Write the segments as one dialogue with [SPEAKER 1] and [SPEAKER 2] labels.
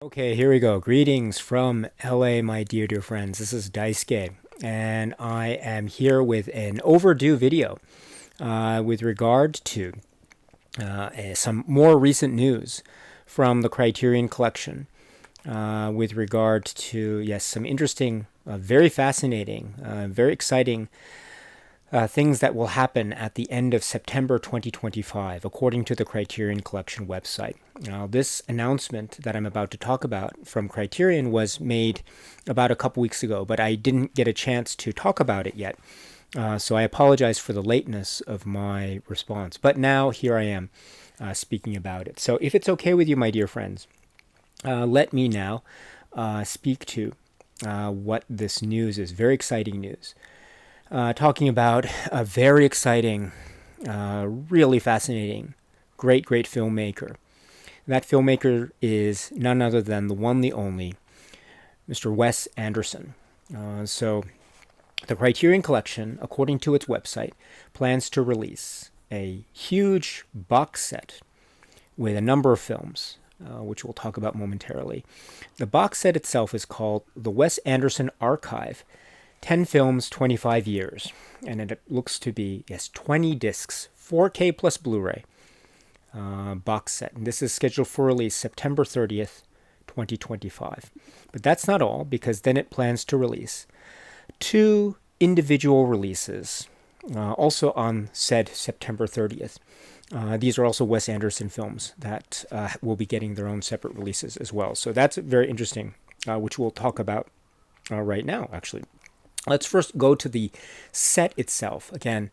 [SPEAKER 1] Okay, here we go. Greetings from LA, my dear friends. This is Daisuke, and I am here with an overdue video with regard to some more recent news from the Criterion Collection with regard to, yes, some interesting, very fascinating, very exciting things that will happen at the end of September 2025, according to the Criterion Collection website. Now, this announcement that I'm about to talk about from Criterion was made about a couple weeks ago, but I didn't get a chance to talk about it yet. So I apologize for the lateness of my response. But now here I am speaking about it. So if it's okay with you, my dear friends, let me now speak to what this news is. Very exciting news. Talking about a very exciting, really fascinating, great filmmaker. That filmmaker is none other than the one, the only, Mr. Wes Anderson. So the Criterion Collection, according to its website, plans to release a huge box set with a number of films, which we'll talk about momentarily. The box set itself is called the Wes Anderson Archive, 10 films, 25 years. And it looks to be, yes, 20 discs, 4K plus Blu-ray box set. And this is scheduled for release September 30th, 2025. But that's not all, because then it plans to release two individual releases, also on said September 30th. These are also Wes Anderson films that will be getting their own separate releases as well. So that's very interesting, which we'll talk about right now, actually. Let's first go to the set itself. Again,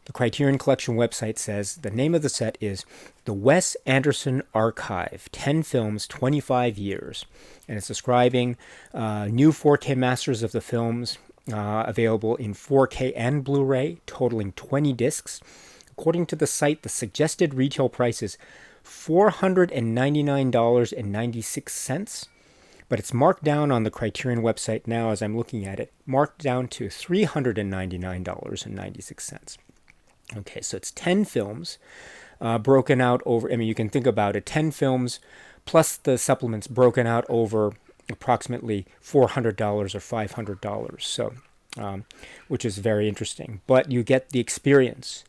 [SPEAKER 1] the Criterion Collection website says the name of the set is the Wes Anderson Archive, 10 films, 25 years. And it's describing new 4K masters of the films available in 4K and Blu-ray, totaling 20 discs. According to the site, the suggested retail price is $499.96. But it's marked down on the Criterion website now, as I'm looking at it, marked down to $399.96. Okay, so it's 10 films broken out over, you can think about it, 10 films plus the supplements broken out over approximately $400 or $500, so which is very interesting. But you get the experience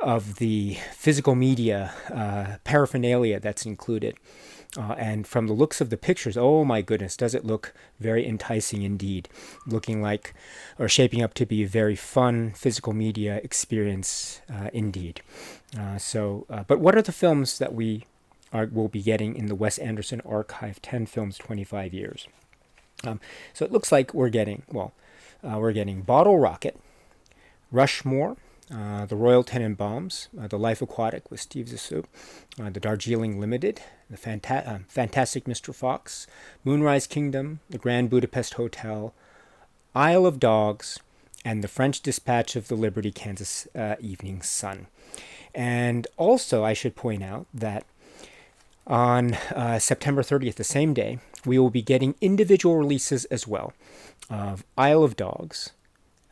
[SPEAKER 1] of the physical media paraphernalia that's included. And from the looks of the pictures, oh my goodness, does it look very enticing indeed. Looking like, or shaping up to be a very fun physical media experience indeed. But what are the films that will be getting in the Wes Anderson Archive, 10 films, 25 years? So it looks like we're getting Bottle Rocket, Rushmore, the Royal Tenenbaums, The Life Aquatic with Steve Zissou, The Darjeeling Limited, The Fantastic Mr. Fox, Moonrise Kingdom, The Grand Budapest Hotel, Isle of Dogs, and The French Dispatch of the Liberty Kansas Evening Sun. And also, I should point out that on September 30th, the same day, we will be getting individual releases as well of Isle of Dogs,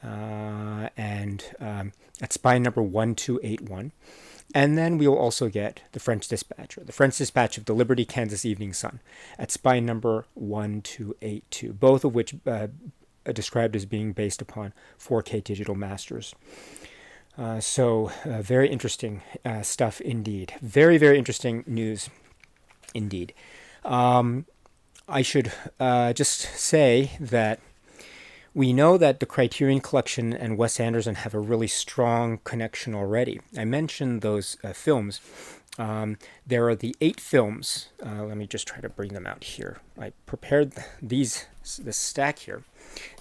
[SPEAKER 1] and at spine number 1281. And then we will also get The French Dispatch, or The French Dispatch of the Liberty Kansas Evening Sun, at spine number 1282, both of which described as being based upon 4K digital masters. So very interesting stuff indeed. Very, very interesting news indeed. I should just say that we know that the Criterion Collection and Wes Anderson have a really strong connection already. I mentioned those films. There are the 8 films. Let me just try to bring them out here. I prepared this stack here.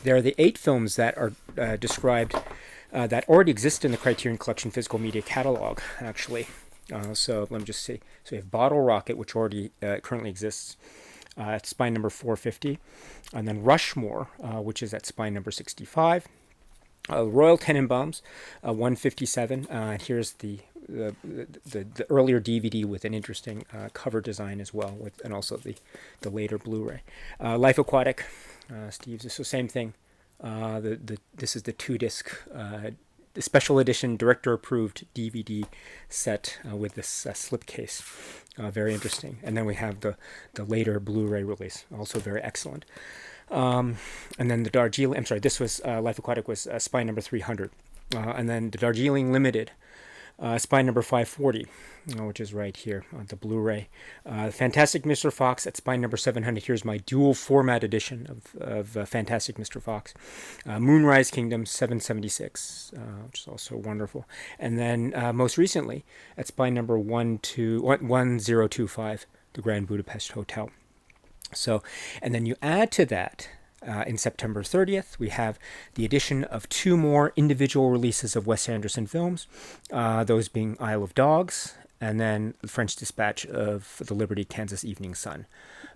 [SPEAKER 1] There are the 8 films that are described that already exist in the Criterion Collection physical media catalog, actually. So let me just see. So we have Bottle Rocket, which already currently exists, at spine number 450, and then Rushmore, which is at spine number 65. Royal Tenenbaums, 157. Here's the earlier DVD with an interesting cover design as well, and also the later Blu-ray. Life Aquatic, Steve's. So same thing. This is the 2-disc special edition director-approved DVD set with this slipcase. Very interesting. And then we have the later Blu-ray release, also very excellent. And then the Darjeeling, I'm sorry, this was Life Aquatic was Spine number 300. And then the Darjeeling Limited, Spine number 540, which is right here on the Blu-ray. Fantastic Mr. Fox at Spine number 700. Here's my dual format edition of Fantastic Mr. Fox. Moonrise Kingdom 776, which is also wonderful. And then most recently at Spine number 1025, the Grand Budapest Hotel. So, and then you add to that, in September 30th, we have the addition of 2 more individual releases of Wes Anderson films, those being Isle of Dogs and then The French Dispatch of the Liberty Kansas Evening Sun.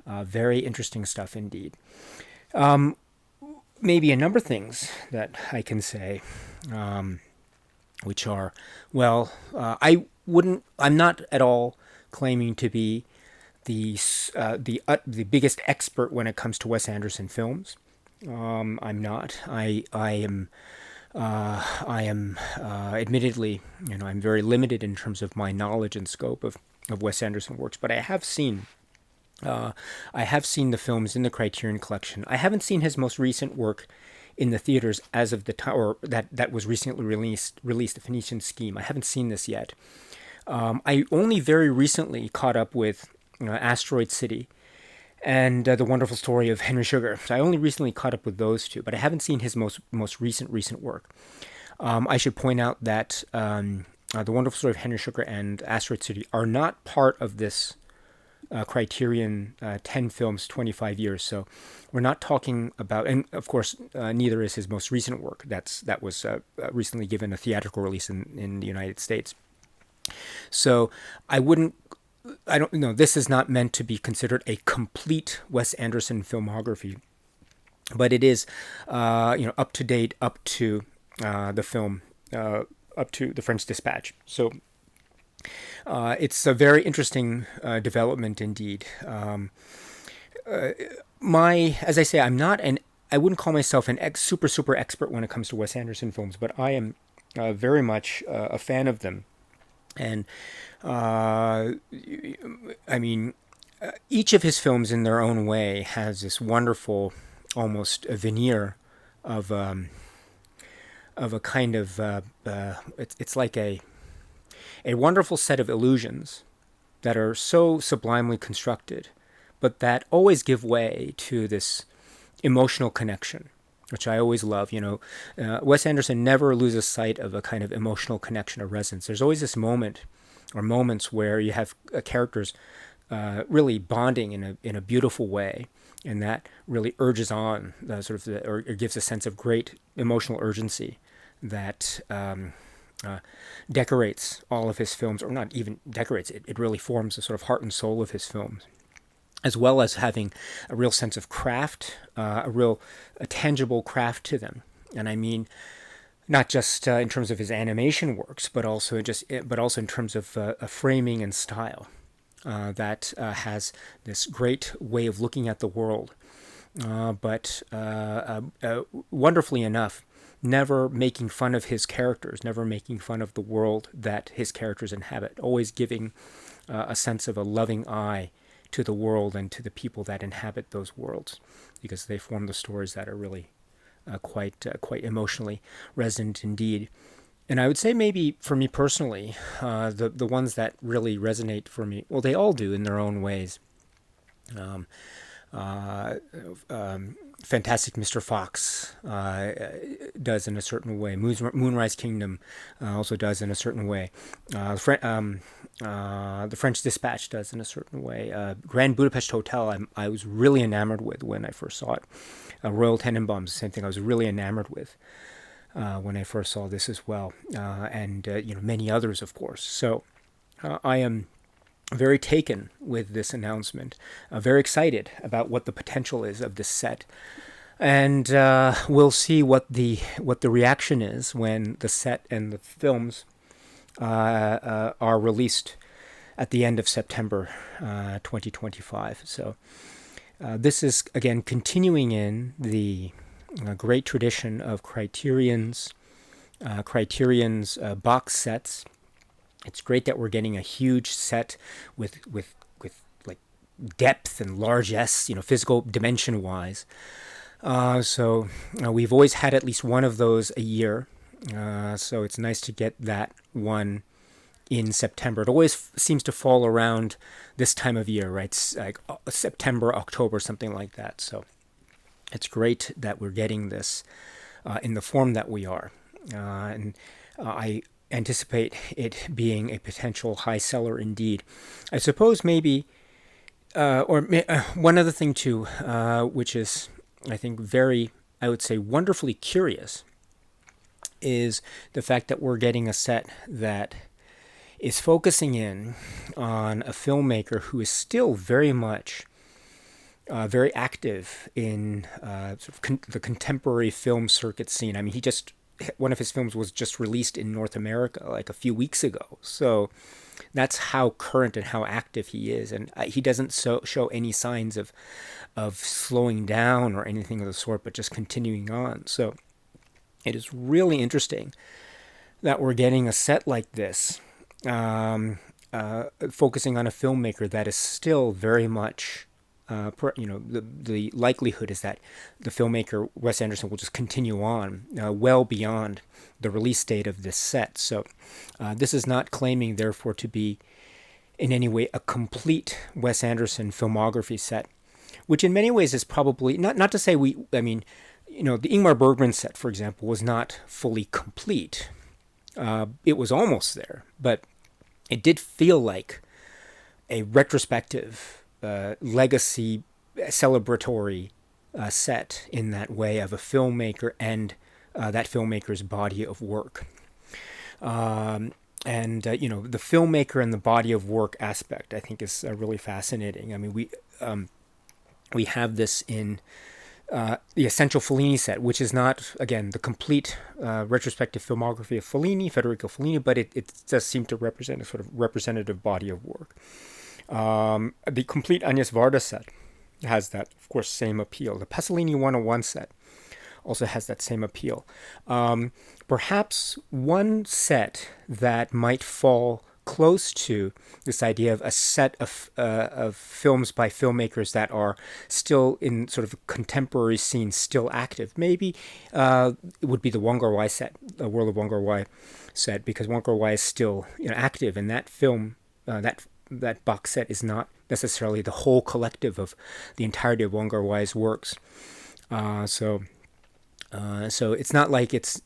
[SPEAKER 1] Very interesting stuff indeed. Maybe a number of things that I can say, which are, well, I'm not at all claiming to be the biggest expert when it comes to Wes Anderson films. I'm not. I am admittedly, I'm very limited in terms of my knowledge and scope of Wes Anderson works, but I have seen the films in the Criterion Collection. I haven't seen his most recent work in the theaters as of the time, or that was recently released, The Phoenician Scheme. I haven't seen this yet. I only very recently caught up with Asteroid City and The Wonderful Story of Henry Sugar. So I only recently caught up with those two, but I haven't seen his most recent work. I should point out that The Wonderful Story of Henry Sugar and Asteroid City are not part of this Criterion 10 films, 25 years. So we're not talking about, and of course, neither is his most recent work. That was recently given a theatrical release in the United States. So I don't know, this is not meant to be considered a complete Wes Anderson filmography, but it is, up to date up to the film, up to The French Dispatch. So it's a very interesting development indeed. As I say, I wouldn't call myself an super expert when it comes to Wes Anderson films, but I am very much a fan of them. And each of his films in their own way has this wonderful, almost a veneer of a kind of it's like a wonderful set of illusions that are so sublimely constructed, but that always give way to this emotional connection, which I always love. Wes Anderson never loses sight of a kind of emotional connection or resonance. There's always this moment or moments where you have characters really bonding in a beautiful way, and that really urges on or gives a sense of great emotional urgency that decorates all of his films, or not even decorates it. It really forms the sort of heart and soul of his films, as well as having a real sense of craft, a tangible craft to them. And I mean, not just in terms of his animation works, but also in terms of framing and style that has this great way of looking at the world. But wonderfully enough, never making fun of his characters, never making fun of the world that his characters inhabit, always giving a sense of a loving eye to the world and to the people that inhabit those worlds, because they form the stories that are really quite emotionally resonant indeed. And I would say maybe for me personally, the ones that really resonate for me, well, they all do in their own ways. Fantastic Mr. Fox does in a certain way. Moonrise Kingdom also does in a certain way. The French Dispatch does in a certain way. Grand Budapest Hotel, I was really enamored with when I first saw it. Royal Tenenbaums, same thing. I was really enamored with when I first saw this as well, and many others, of course. So I am very taken with this announcement, very excited about what the potential is of this set, and we'll see what the reaction is when the set and the films are released at the end of September 2025. So this is again continuing in the great tradition of Criterion's Criterion's box sets. It's great that we're getting a huge set with like depth and largesse, physical dimension wise. So we've always had at least one of those a year. So it's nice to get that one in September. It always seems to fall around this time of year, right? It's like September, October, something like that. So it's great that we're getting this in the form that we are. And I anticipate it being a potential high seller indeed. I suppose maybe, one other thing too, which is, I think, I would say, wonderfully curious, is the fact that we're getting a set that is focusing in on a filmmaker who is still very much very active in the contemporary film circuit scene. I mean, one of his films was just released in North America like a few weeks ago. So that's how current and how active he is, and he doesn't show any signs of slowing down or anything of the sort, but just continuing on. So it is really interesting that we're getting a set like this, focusing on a filmmaker that is still very much, the likelihood is that the filmmaker Wes Anderson will just continue on well beyond the release date of this set. So this is not claiming, therefore, to be in any way a complete Wes Anderson filmography set, which in many ways is probably not to say the Ingmar Bergman set, for example, was not fully complete. It was almost there, but it did feel like a retrospective, legacy, celebratory set in that way of a filmmaker and that filmmaker's body of work. The filmmaker and the body of work aspect, I think, is really fascinating. I mean, we have this in the Essential Fellini set, which is not, again, the complete retrospective filmography of Federico Fellini, but it does seem to represent a sort of representative body of work. The complete Agnes Varda set has that, of course, same appeal. The Pasolini 101 set also has that same appeal. Perhaps one set that might fall close to this idea of a set of films by filmmakers that are still in sort of a contemporary scene, still active. Maybe it would be the Wong Kar-wai set, the World of Wong Kar-wai set, because Wong Kar-wai is still active, and that film, that box set is not necessarily the whole collective of the entirety of Wong Kar-wai's works. So it's not like it's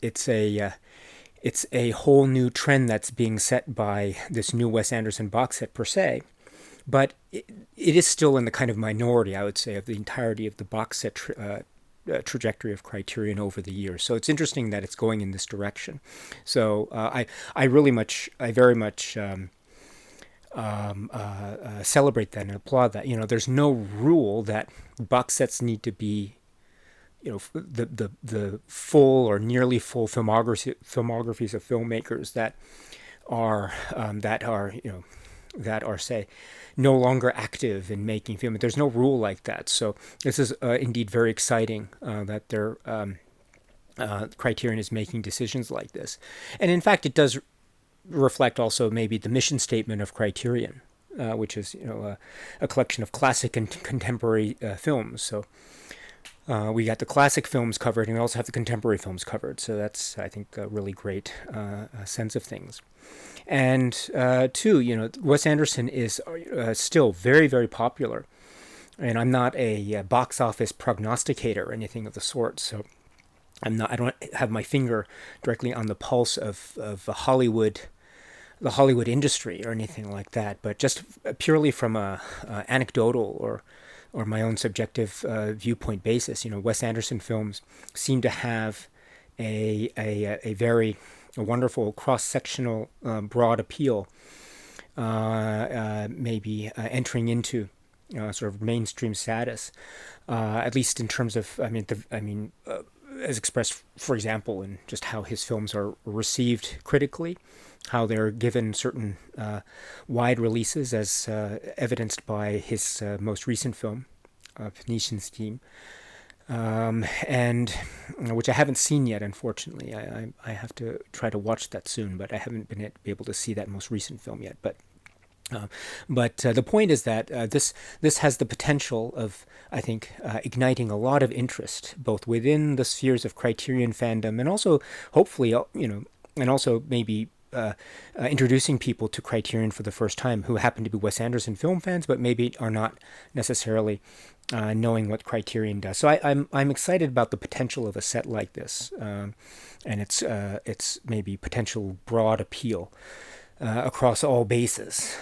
[SPEAKER 1] a whole new trend that's being set by this new Wes Anderson box set per se, but it is still in the kind of minority, I would say, of the entirety of the box set trajectory of Criterion over the years. So it's interesting that it's going in this direction. So I very much celebrate that and applaud that. There's no rule that box sets need to be the full or nearly full filmographies of filmmakers that are say no longer active in making film. There's no rule like that. So this is indeed very exciting that Criterion is making decisions like this, and in fact it does reflect also maybe the mission statement of Criterion, which is a collection of classic and contemporary films. So we got the classic films covered, and we also have the contemporary films covered. So that's, I think, a really great sense of things. And two, Wes Anderson is still very, very popular. And I'm not a box office prognosticator or anything of the sort. So I don't have my finger directly on the pulse of the Hollywood industry or anything like that. But just purely from a anecdotal or my own subjective viewpoint basis, Wes Anderson films seem to have a very wonderful cross-sectional broad appeal, maybe entering into sort of mainstream status, at least in terms of, as expressed, for example, in just how his films are received critically, how they're given certain wide releases, as evidenced by his most recent film, Phoenician Scheme. and which I haven't seen yet, unfortunately. I have to try to watch that soon, but I haven't been able to see that most recent film yet. But the point is that this has the potential of, I think, igniting a lot of interest both within the spheres of Criterion fandom and also hopefully and also maybe introducing people to Criterion for the first time who happen to be Wes Anderson film fans, but maybe are not necessarily knowing what Criterion does. So I'm excited about the potential of a set like this, and its maybe potential broad appeal across all bases.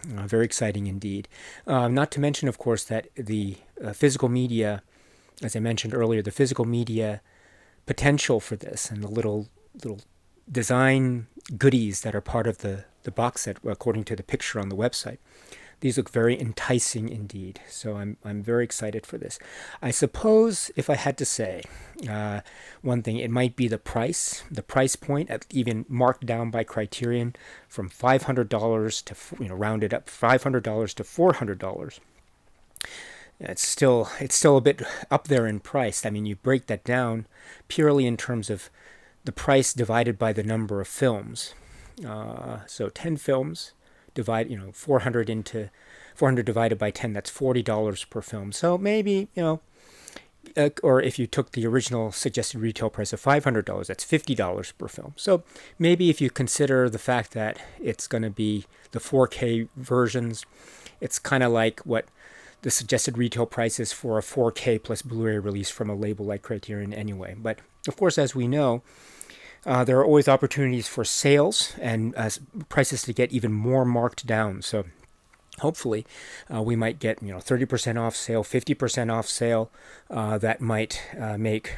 [SPEAKER 1] Very exciting indeed. Not to mention, of course, that the physical media, as I mentioned earlier, the physical media potential for this and the little design goodies that are part of the box set, according to the picture on the website. These look very enticing indeed. So I'm very excited for this. I suppose if I had to say one thing, it might be the price point, even marked down by Criterion from $500 to rounded up $500 to $400. It's still a bit up there in price. I mean, you break that down purely in terms of the price divided by the number of films. So 10 films. 400 divided by 10, that's $40 per film. So maybe, or if you took the original suggested retail price of $500, that's $50 per film. So maybe if you consider the fact that it's going to be the 4K versions, it's kind of like what the suggested retail price is for a 4K plus Blu-ray release from a label like Criterion anyway. But of course, as we know, there are always opportunities for sales and prices to get even more marked down. So hopefully we might get 30% off sale, 50% off sale. That might make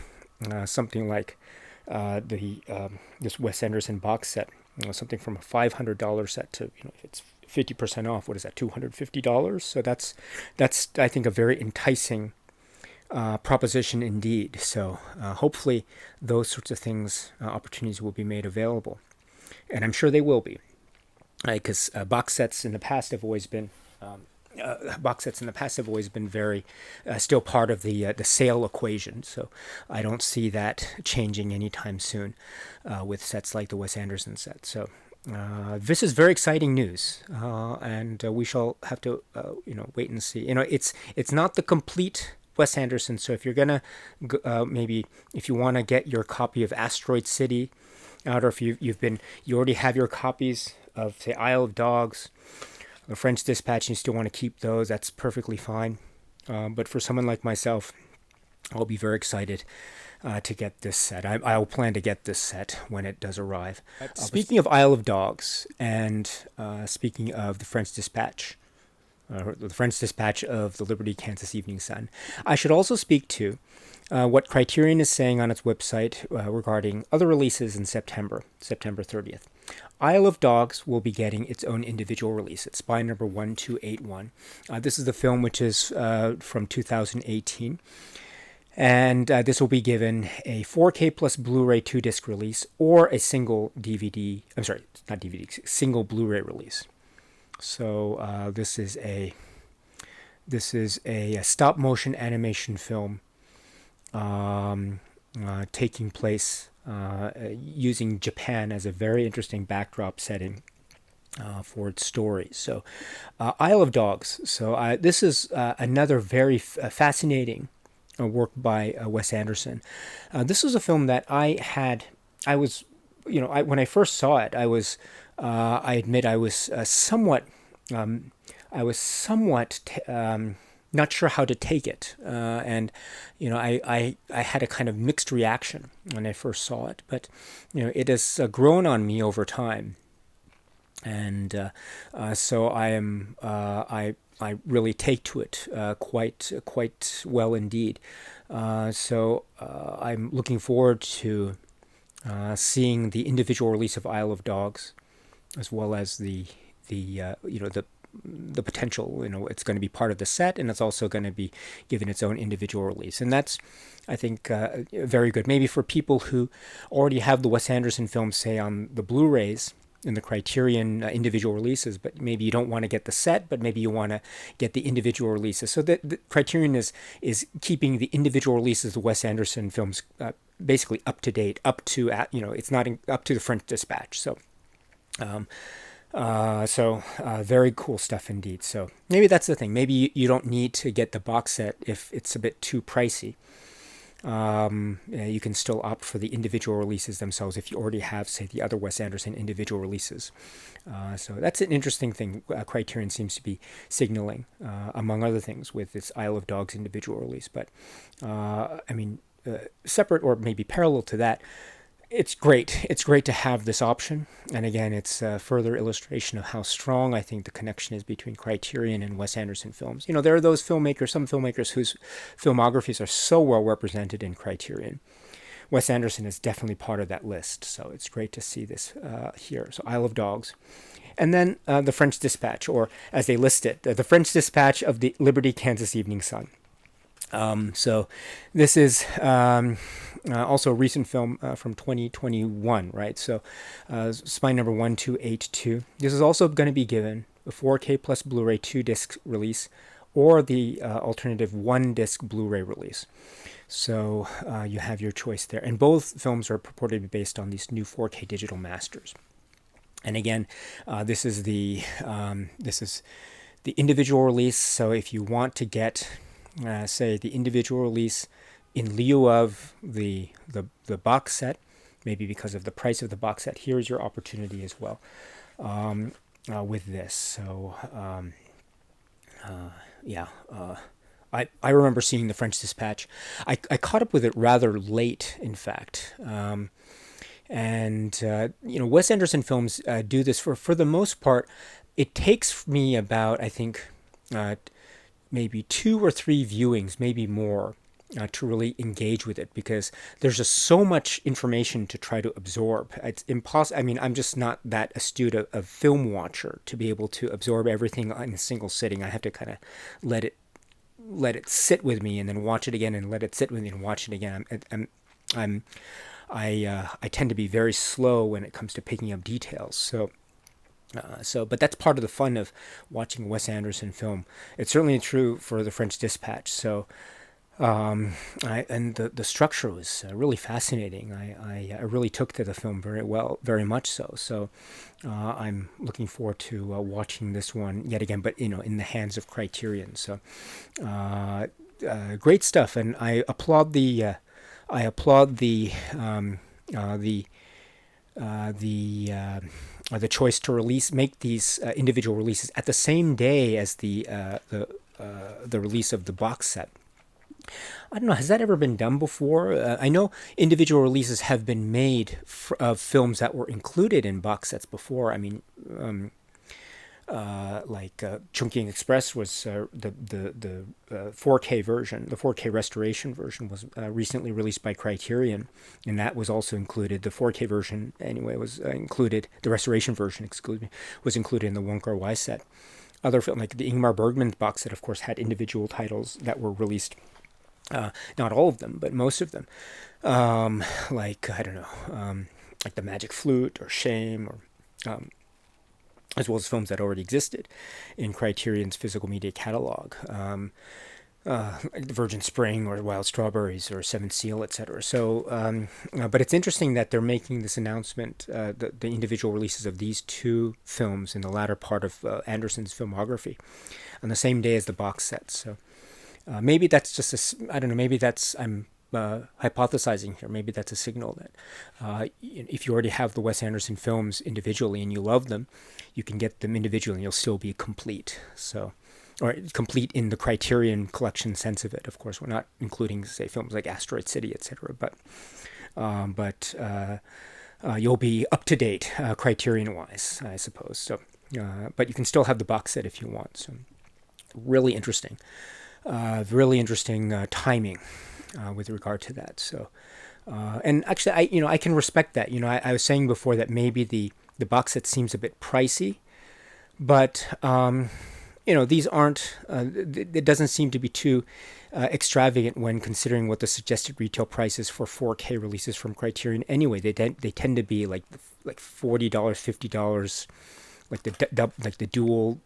[SPEAKER 1] something like this Wes Anderson box set, something from a $500 set to if it's 50% off, what is that, $250? So that's I think a very enticing proposition indeed. So hopefully those sorts of things, opportunities will be made available, and I'm sure they will be, because box sets in the past have always been very still part of the sale equation. So I don't see that changing anytime soon with sets like the Wes Anderson set. So this is very exciting news, and we shall have to wait and see. It's not the complete Wes Anderson. So if you're gonna maybe if you want to get your copy of Asteroid City out, or if you already have your copies of, say, Isle of Dogs, The French Dispatch, and you still want to keep those, that's perfectly fine. But for someone like myself, I'll be very excited to get this set. I'll plan to get this set when it does arrive. Speaking of Isle of Dogs, and speaking of The French Dispatch, the French Dispatch of the Liberty Kansas Evening Sun, I should also speak to what Criterion is saying on its website regarding other releases in September 30th. Isle of Dogs will be getting its own individual release. It's by number 1281. This is the film which is from 2018. And this will be given a 4K plus Blu-ray 2-disc release or a single DVD, single Blu-ray release. So this is a stop motion animation film taking place using Japan as a very interesting backdrop setting for its story. So Isle of Dogs. So this is another very fascinating work by Wes Anderson. This was a film that when I first saw it, I admit I was somewhat not sure how to take it, and I had a kind of mixed reaction when I first saw it, but it has grown on me over time, and so I really take to it quite well indeed. So I'm looking forward to seeing the individual release of Isle of Dogs, as well as the potential. It's going to be part of the set, and it's also going to be given its own individual release, and that's, I think, very good. Maybe for people who already have the Wes Anderson films, say, on the Blu-rays, in the Criterion individual releases, but maybe you don't want to get the set, but maybe you want to get the individual releases. So the Criterion is keeping the individual releases of the Wes Anderson films basically up to date, up to it's not up to the French Dispatch. So. Very cool stuff indeed. So maybe that's the thing. Maybe you don't need to get the box set if it's a bit too pricey. You can still opt for the individual releases themselves if you already have, say, the other Wes Anderson individual releases. So that's an interesting thing Criterion seems to be signaling, among other things, with its Isle of Dogs individual release. But, separate or maybe parallel to that, it's great. It's great to have this option. And again, it's a further illustration of how strong I think the connection is between Criterion and Wes Anderson films. There are those filmmakers, some filmmakers whose filmographies are so well represented in Criterion. Wes Anderson is definitely part of that list. So it's great to see this here. So Isle of Dogs. And then the French Dispatch, or as they list it, the French Dispatch of the Liberty, Kansas Evening Sun. So this is also a recent film from 2021, right? So spine number 1282. This is also going to be given a 4K plus Blu-ray 2-disc release or the alternative 1-disc Blu-ray release. So you have your choice there. And both films are purported to be based on these new 4K digital masters. And again, this is the individual release. So if you want to get say the individual release in lieu of the box set, maybe because of the price of the box set, here's your opportunity as well with this. So I remember seeing the French Dispatch. I caught up with it rather late, in fact. Wes Anderson films do this for the most part. It takes me about, I think, maybe 2 or 3 viewings, maybe more, to really engage with it, because there's just so much information to try to absorb. It's impossible. I mean, I'm just not that astute a film watcher to be able to absorb everything in a single sitting. I have to kind of let it sit with me and then watch it again and let it sit with me and watch it again. I tend to be very slow when it comes to picking up details. But that's part of the fun of watching a Wes Anderson film. It's certainly true for the French Dispatch. So, the structure was really fascinating. I really took to the film very well, very much so. So, I'm looking forward to watching this one yet again, but in the hands of Criterion. So, great stuff, and I applaud the choice to make these individual releases at the same day as the release of the box set. I don't know, has that ever been done before? I know individual releases have been made of films that were included in box sets before. I mean, Chungking Express was the 4K version. The 4K restoration version was recently released by Criterion, and that was also included. The 4K version, anyway, was included. The restoration version, was included in the Wong Kar-wai set. Other films, like the Ingmar Bergman box set, of course, had individual titles that were released. Not all of them, but most of them. Like The Magic Flute or Shame, or as well as films that already existed in Criterion's physical media catalog, Virgin Spring or Wild Strawberries or Seventh Seal, etc. So, but it's interesting that they're making this announcement, the individual releases of these 2 films in the latter part of Anderson's filmography, on the same day as the box set. So maybe that's just I don't know. Maybe that's I'm hypothesizing here. Maybe that's a signal that if you already have the Wes Anderson films individually and you love them, you can get them individually and you'll still be complete. So, or complete in the Criterion collection sense of it. Of course, we're not including, say, films like Asteroid City, etc. But you'll be up to date Criterion-wise, I suppose. So, but you can still have the box set if you want. So, really interesting timing. With regard to that, so and actually, I can respect that. I was saying before that maybe the box set seems a bit pricey, but these aren't. It doesn't seem to be too extravagant when considering what the suggested retail price is for 4K releases from Criterion. Anyway, they tend to be like like $40, $50. Like the dual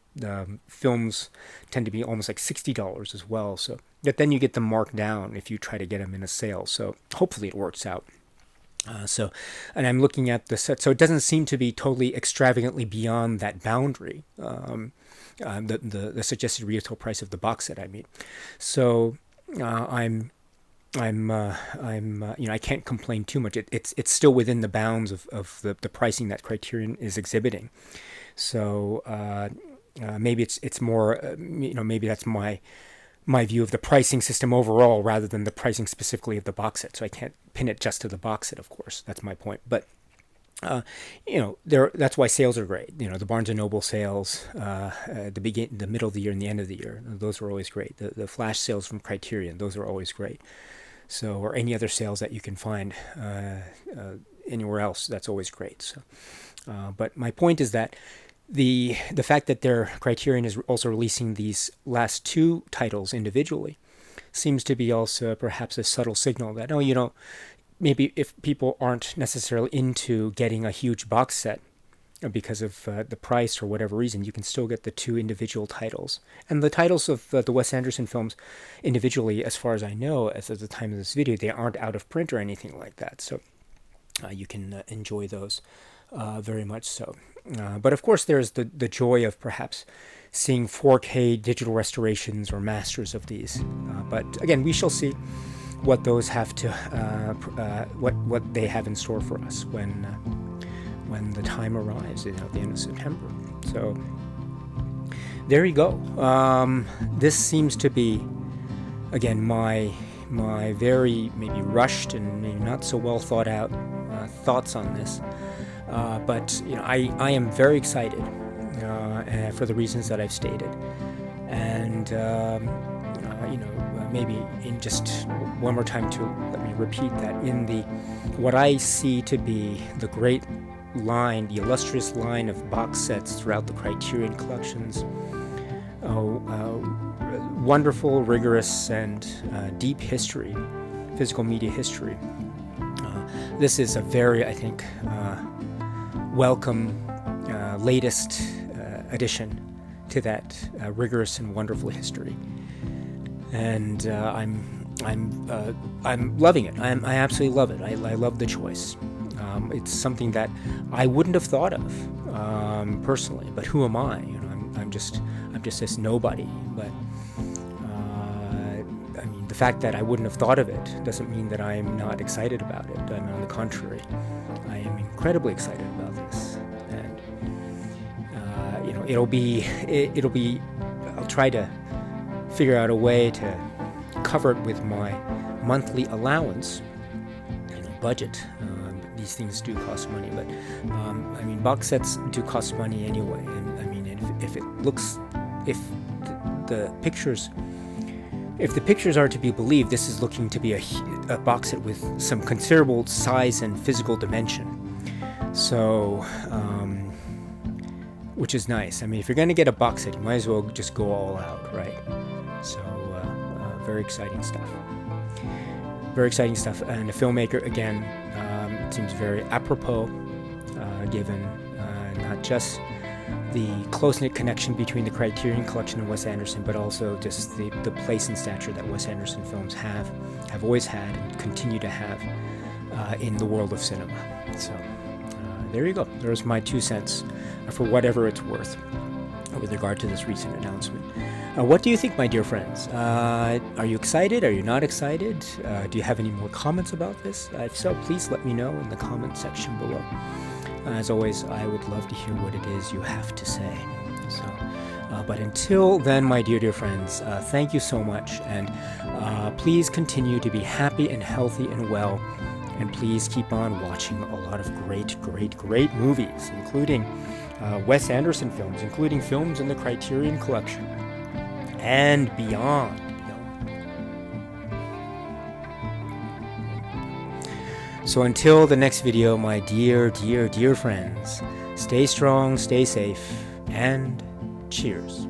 [SPEAKER 1] films tend to be almost like $60 as well. So but then you get them marked down if you try to get them in a sale. So hopefully it works out. And I'm looking at the set, so it doesn't seem to be totally extravagantly beyond that boundary, the suggested retail price of the box set, I mean. So I'm I can't complain too much. It's still within the bounds of the pricing that Criterion is exhibiting. So maybe it's more, maybe that's my view of the pricing system overall rather than the pricing specifically of the box set. So I can't pin it just to the box set, of course. That's my point. But that's why sales are great. The Barnes and Noble sales, the middle of the year and the end of the year, those are always great. The flash sales from Criterion, those are always great. So, or any other sales that you can find anywhere else, that's always great. So, but my point is that the fact that their Criterion is also releasing these last two titles individually seems to be also perhaps a subtle signal that, maybe if people aren't necessarily into getting a huge box set because of the price or whatever reason, you can still get the two individual titles. And the titles of the Wes Anderson films individually, as far as I know, as of the time of this video, they aren't out of print or anything like that. So you can enjoy those very much so. But of course, there's the joy of perhaps seeing 4K digital restorations or masters of these. But again, we shall see what those have to, what they have in store for us when the time arrives, at the end of September. So there you go. This seems to be, again, my very maybe rushed and maybe not so well thought out thoughts on this. But I am very excited for the reasons that I've stated, and maybe in just one more time to let me repeat that in what I see to be the great line, the illustrious line of box sets throughout the Criterion collections, wonderful, rigorous, and deep history, physical media history. This is a very, I think, welcome latest addition to that rigorous and wonderful history, and I'm loving it. I absolutely love it. I love the choice. It's something that I wouldn't have thought of personally. But who am I? I'm just this nobody. But the fact that I wouldn't have thought of it doesn't mean that I'm not excited about it. On the contrary, I am incredibly excited about this, and it'll be. I'll try to figure out a way to cover it with my monthly allowance, budget. These things do cost money, but box sets do cost money anyway. And if the pictures are to be believed, this is looking to be a box set with some considerable size and physical dimension. So, which is nice. If you're going to get a box set, you might as well just go all out, right? So, very exciting stuff. Very exciting stuff. And the Filmmaker, again, it seems very apropos, given not just the close-knit connection between the Criterion Collection and Wes Anderson, but also just the place and stature that Wes Anderson films have always had and continue to have in the world of cinema. So there you go. There's my 2 cents for whatever it's worth with regard to this recent announcement. What do you think, my dear friends? Are you excited? Are you not excited? Do you have any more comments about this? If so, please let me know in the comment section below. As always, I would love to hear what it is you have to say. So, but until then, my dear friends, thank you so much, and please continue to be happy and healthy and well, and please keep on watching a lot of great movies, including Wes Anderson films, including films in the Criterion Collection, and beyond. So until the next video, my dear friends, stay strong, stay safe, and cheers.